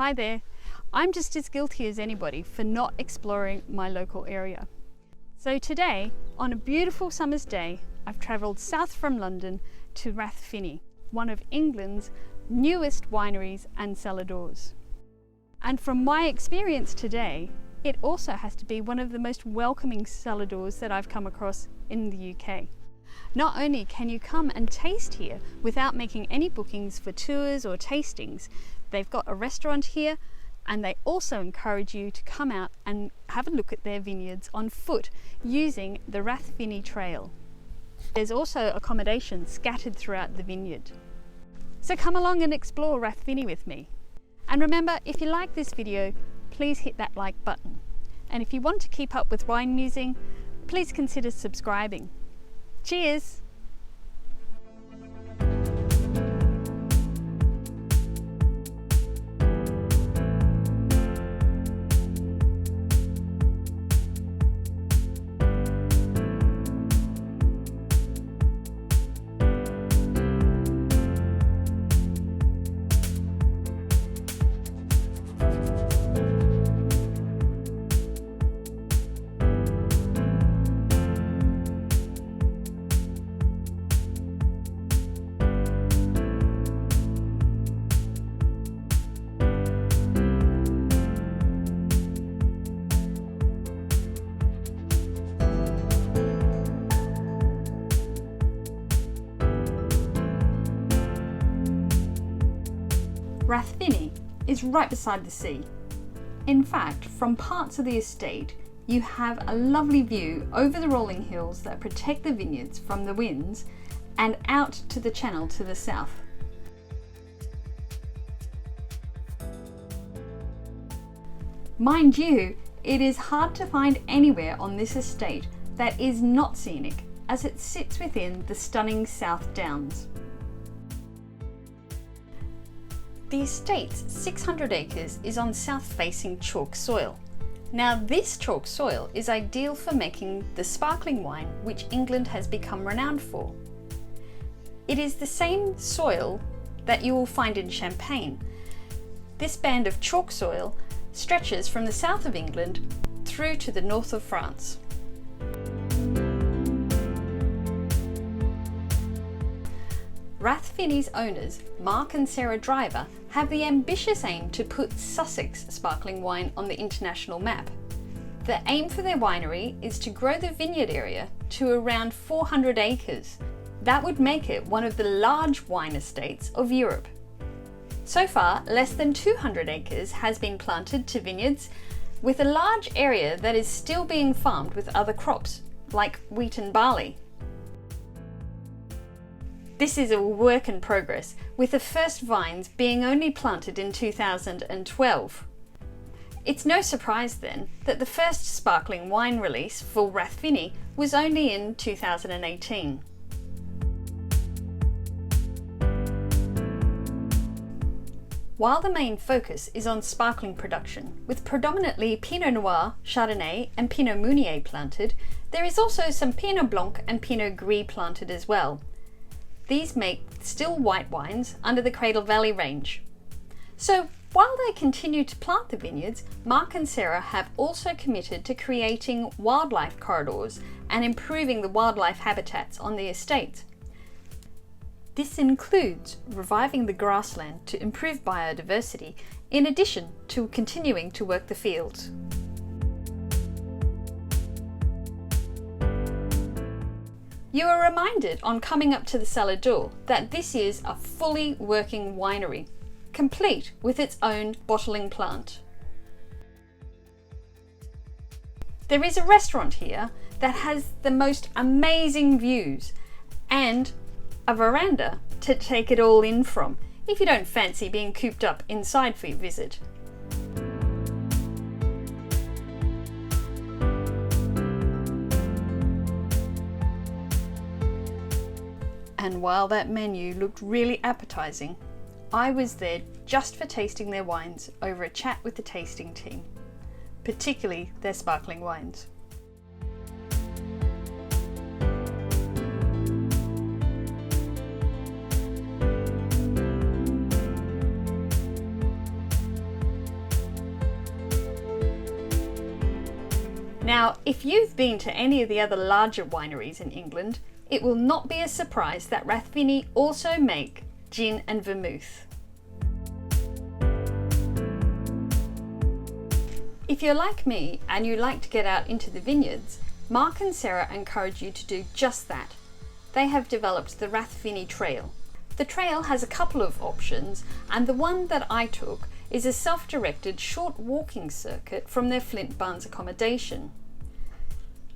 Hi there, I'm just as guilty as anybody for not exploring my local area. So today, on a beautiful summer's day, I've travelled south from London to Rathfinny, one of England's newest wineries and cellar doors. And from my experience today, it also has to be one of the most welcoming cellar doors that I've come across in the UK. Not only can you come and taste here without making any bookings for tours or tastings, they've got a restaurant here, and they also encourage you to come out and have a look at their vineyards on foot using the Rathfinny Trail. There's also accommodation scattered throughout the vineyard. So come along and explore Rathfinny with me. And remember, if you like this video, please hit that like button. And if you want to keep up with wine musing, please consider subscribing. Cheers! Rathfinny is right beside the sea. In fact, from parts of the estate, you have a lovely view over the rolling hills that protect the vineyards from the winds and out to the channel to the south. Mind you, it is hard to find anywhere on this estate that is not scenic, as it sits within the stunning South Downs. The estate's 600 acres is on south-facing chalk soil. Now this chalk soil is ideal for making the sparkling wine which England has become renowned for. It is the same soil that you will find in Champagne. This band of chalk soil stretches from the south of England through to the north of France. Rathfinny's owners, Mark and Sarah Driver, have the ambitious aim to put Sussex Sparkling wine on the international map. The aim for their winery is to grow the vineyard area to around 400 acres. That would make it one of the large wine estates of Europe. So far, less than 200 acres has been planted to vineyards, with a large area that is still being farmed with other crops, like wheat and barley. This is a work in progress, with the first vines being only planted in 2012. It's no surprise then that the first sparkling wine release for Rathfinny was only in 2018. While the main focus is on sparkling production, with predominantly Pinot Noir, Chardonnay and Pinot Meunier planted, there is also some Pinot Blanc and Pinot Gris planted as well. These make still white wines under the Cradle Valley range. So while they continue to plant the vineyards, Mark and Sarah have also committed to creating wildlife corridors and improving the wildlife habitats on the estate. This includes reviving the grassland to improve biodiversity, in addition to continuing to work the fields. You are reminded on coming up to the cellar door that this is a fully working winery, complete with its own bottling plant. There is a restaurant here that has the most amazing views and a veranda to take it all in from, if you don't fancy being cooped up inside for your visit. And while that menu looked really appetizing, I was there just for tasting their wines over a chat with the tasting team, particularly their sparkling wines. Now, if you've been to any of the other larger wineries in England, it will not be a surprise that Rathfinny also make gin and vermouth. If you're like me and you like to get out into the vineyards, Mark and Sarah encourage you to do just that. They have developed the Rathfinny Trail. The trail has a couple of options, and the one that I took is a self-directed short walking circuit from their Flint Barns accommodation.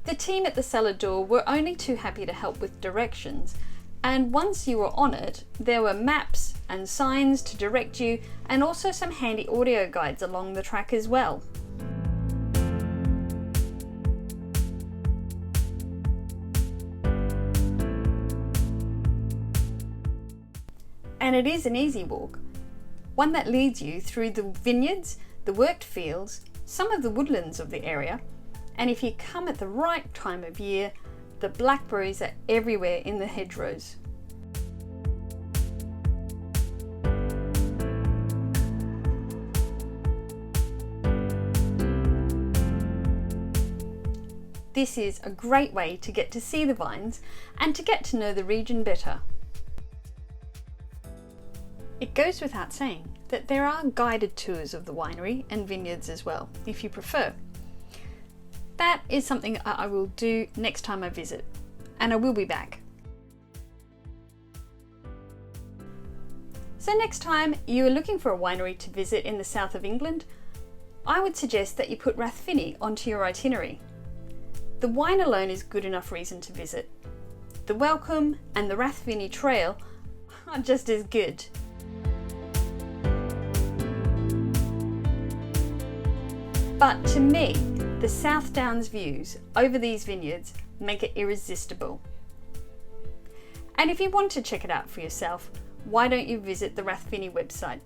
The team at the Cellar door were only too happy to help with directions, and once you were on it, there were maps and signs to direct you, and also some handy audio guides along the track as well. And it is an easy walk, one that leads you through the vineyards, the worked fields, some of the woodlands of the area, and if you come at the right time of year, the blackberries are everywhere in the hedgerows. This is a great way to get to see the vines and to get to know the region better. It goes without saying that there are guided tours of the winery and vineyards as well, if you prefer. That is something I will do next time I visit, and I will be back. So next time you are looking for a winery to visit in the south of England, I would suggest that you put Rathfinny onto your itinerary. The wine alone is good enough reason to visit. The welcome and the Rathfinny Trail are just as good. But to me, the South Downs views over these vineyards make it irresistible. And if you want to check it out for yourself, why don't you visit the Rathfinny website?